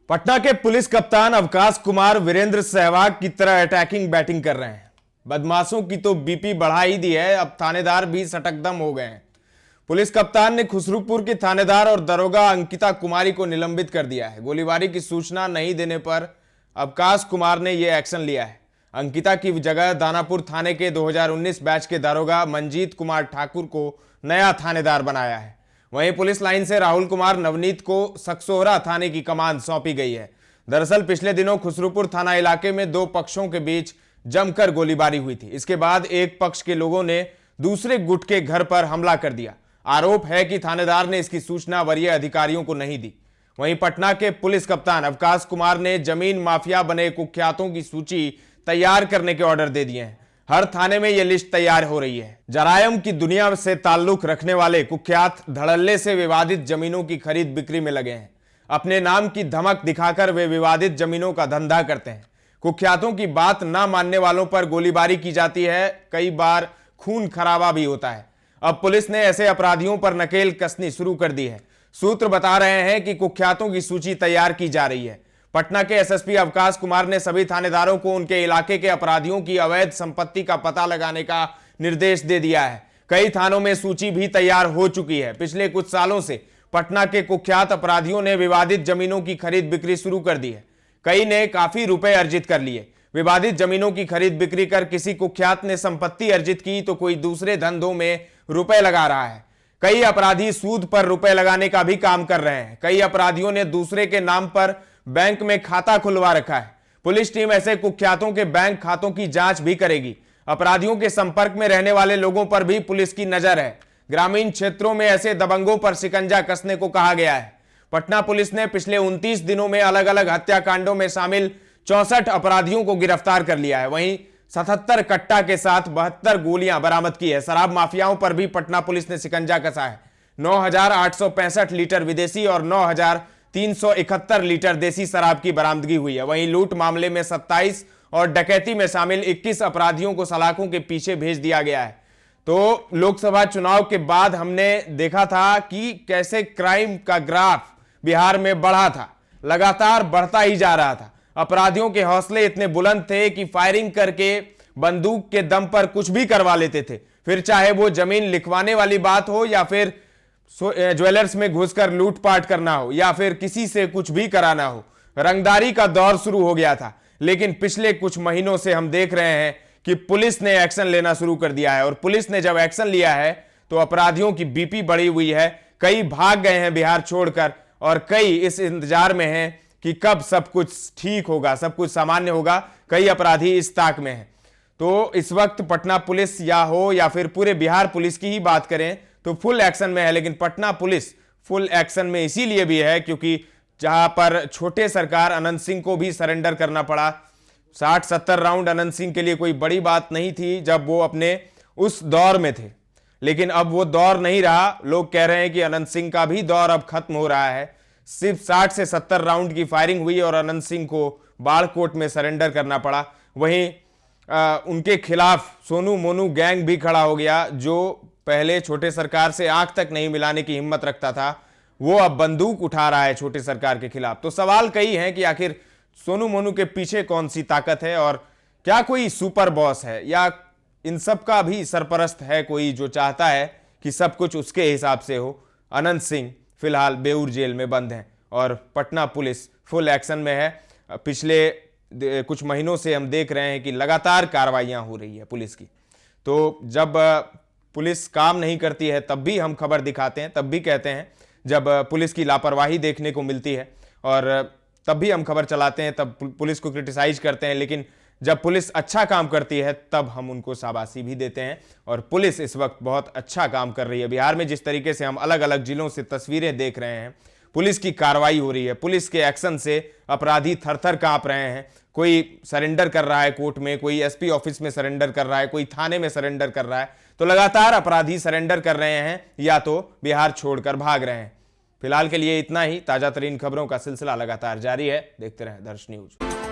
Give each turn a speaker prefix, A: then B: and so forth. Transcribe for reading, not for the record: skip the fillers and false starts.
A: पटना के पुलिस कप्तान अवकाश कुमार वीरेंद्र सहवाग की तरह अटैकिंग बैटिंग कर रहे हैं। बदमाशों की तो बीपी बढ़ा ही दी है, अब थानेदार भी सटकदम हो गए हैं। पुलिस कप्तान ने खुसरूपुर की थानेदार और दरोगा अंकिता कुमारी को निलंबित कर दिया है। गोलीबारी की सूचना नहीं देने पर अवकाश कुमार ने यह एक्शन लिया है। अंकिता की जगह दानापुर थाने के 2019 बैच के दरोगा मंजीत कुमार ठाकुर को नया थानेदार बनाया है। वहीं पुलिस लाइन से राहुल कुमार नवनीत को सकसोहरा थाने की कमान सौंपी गई है। दरअसल पिछले दिनों खुसरूपुर थाना इलाके में दो पक्षों के बीच जमकर गोलीबारी हुई थी। इसके बाद एक पक्ष के लोगों ने दूसरे गुट के घर पर हमला कर दिया। आरोप है कि थानेदार ने इसकी सूचना वरीय अधिकारियों को नहीं दी। वहीं पटना के पुलिस कप्तान अवकाश कुमार ने जमीन माफिया बने कुख्यातों की सूची तैयार करने के ऑर्डर दे दिए हैं। हर थाने में यह लिस्ट तैयार हो रही है। जरायम की दुनिया से ताल्लुक रखने वाले कुख्यात धड़ल्ले से विवादित जमीनों की खरीद बिक्री में लगे हैं। अपने नाम की धमक दिखाकर वे विवादित जमीनों का धंधा करते हैं। कुख्यातों की बात ना मानने वालों पर गोलीबारी की जाती है, कई बार खून खराबा भी होता है। अब पुलिस ने ऐसे अपराधियों पर नकेल कसनी शुरू कर दी है। सूत्र बता रहे हैं कि कुख्यातों की सूची तैयार की जा रही है। पटना के एसएसपी अवकाश कुमार ने सभी थानेदारों को उनके इलाके के अपराधियों की अवैध संपत्ति का पता लगाने का निर्देश दे दिया है। कई थानों में सूची भी तैयार हो चुकी है। पिछले कुछ सालों से पटना के कुख्यात अपराधियों ने विवादित जमीनों की खरीद बिक्री शुरू कर दी है। कई ने काफी रुपए अर्जित कर लिए। विवादित जमीनों की खरीद बिक्री कर किसी कुख्यात ने संपत्ति अर्जित की तो कोई दूसरे धंधों में रुपए लगा रहा है। कई अपराधी सूद पर रुपए लगाने का भी काम कर रहे हैं। कई अपराधियों ने दूसरे के नाम पर बैंक में खाता खुलवा रखा है। पुलिस टीम ऐसे कुख्यातों के बैंक खातों की जांच भी करेगी। अपराधियों के संपर्क में रहने वाले लोगों पर भी पुलिस की नजर है। ग्रामीण क्षेत्रों में ऐसे दबंगों पर शिकंजा कसने को कहा गया है। पटना पुलिस ने पिछले 29 दिनों में अलग अलग हत्याकांडों में शामिल 64 अपराधियों को गिरफ्तार कर लिया है। वहीं 77 कट्टा के साथ 72 गोलियां बरामद की है। शराब माफियाओं पर भी पटना पुलिस ने शिकंजा कसा है। 9,865 लीटर विदेशी और 9,371 लीटर देसी शराब की बरामदगी हुई है। वहीं लूट मामले में 27 और डकैती में शामिल 21 अपराधियों को सलाखों के पीछे भेज दिया गया है। तो लोकसभा चुनाव के बाद हमने देखा था कि कैसे क्राइम का ग्राफ बिहार में बढ़ा था, लगातार बढ़ता ही जा रहा था। अपराधियों के हौसले इतने बुलंद थे कि फायरिंग करके बंदूक के दम पर कुछ भी करवा लेते थे। फिर चाहे वो जमीन लिखवाने वाली बात हो या फिर ज्वेलर्स में घुसकर लूटपाट करना हो या फिर किसी से कुछ भी कराना हो, रंगदारी का दौर शुरू हो गया था। लेकिन पिछले कुछ महीनों से हम देख रहे हैं कि पुलिस ने एक्शन लेना शुरू कर दिया है। और पुलिस ने जब एक्शन लिया है तो अपराधियों की बीपी बढ़ी हुई है। कई भाग गए हैं बिहार छोड़कर और कई इस इंतजार में हैं कि कब सब कुछ ठीक होगा, सब कुछ सामान्य होगा। कई अपराधी इस ताक में हैं। तो इस वक्त पटना पुलिस या फिर पूरे बिहार पुलिस की ही बात करें तो फुल एक्शन में है। लेकिन पटना पुलिस फुल एक्शन में इसीलिए भी है क्योंकि जहां पर छोटे सरकार अनंत सिंह को भी सरेंडर करना पड़ा। 60-70 राउंड अनंत सिंह के लिए कोई बड़ी बात नहीं थी जब वो अपने उस दौर में थे। लेकिन अब वो दौर नहीं रहा। लोग कह रहे हैं कि अनंत सिंह का भी दौर अब खत्म हो रहा है। सिर्फ 60 से 70 राउंड की फायरिंग हुई और अनंत सिंह को बाड़कोट में सरेंडर करना पड़ा। वहीं उनके खिलाफ सोनू मोनू गैंग भी खड़ा हो गया, जो पहले छोटे सरकार से आंख तक नहीं मिलाने की हिम्मत रखता था, वो अब बंदूक उठा रहा है छोटे सरकार के खिलाफ। तो सवाल कई हैं कि आखिर सोनू मोनू के पीछे कौन सी ताकत है और क्या कोई सुपर बॉस है या इन सब का भी सरपरस्त है कोई जो चाहता है कि सब कुछ उसके हिसाब से हो। अनंत सिंह फिलहाल बेऊर जेल में बंद हैं और पटना पुलिस फुल एक्शन में है। पिछले कुछ महीनों से हम देख रहे हैं कि लगातार कार्रवाइयां हो रही है पुलिस की। तो जब पुलिस काम नहीं करती है तब भी हम खबर दिखाते हैं, तब भी कहते हैं। जब पुलिस की लापरवाही देखने को मिलती है और तब भी हम खबर चलाते हैं, तब पुलिस को क्रिटिसाइज करते हैं। लेकिन जब पुलिस अच्छा काम करती है तब हम उनको शाबाशी भी देते हैं। और पुलिस इस वक्त बहुत अच्छा काम कर रही है। बिहार में जिस तरीके से हम अलग अलग जिलों से तस्वीरें देख रहे हैं, पुलिस की कार्रवाई हो रही है, पुलिस के एक्शन से अपराधी थर थर कांप रहे हैं। कोई सरेंडर कर रहा है कोर्ट में, कोई एसपी ऑफिस में सरेंडर कर रहा है, कोई थाने में सरेंडर कर रहा है। तो लगातार अपराधी सरेंडर कर रहे हैं या तो बिहार छोड़कर भाग रहे हैं। फिलहाल के लिए इतना ही। ताजा तरीन खबरों का सिलसिला लगातार जारी है। देखते रहें दर्श न्यूज।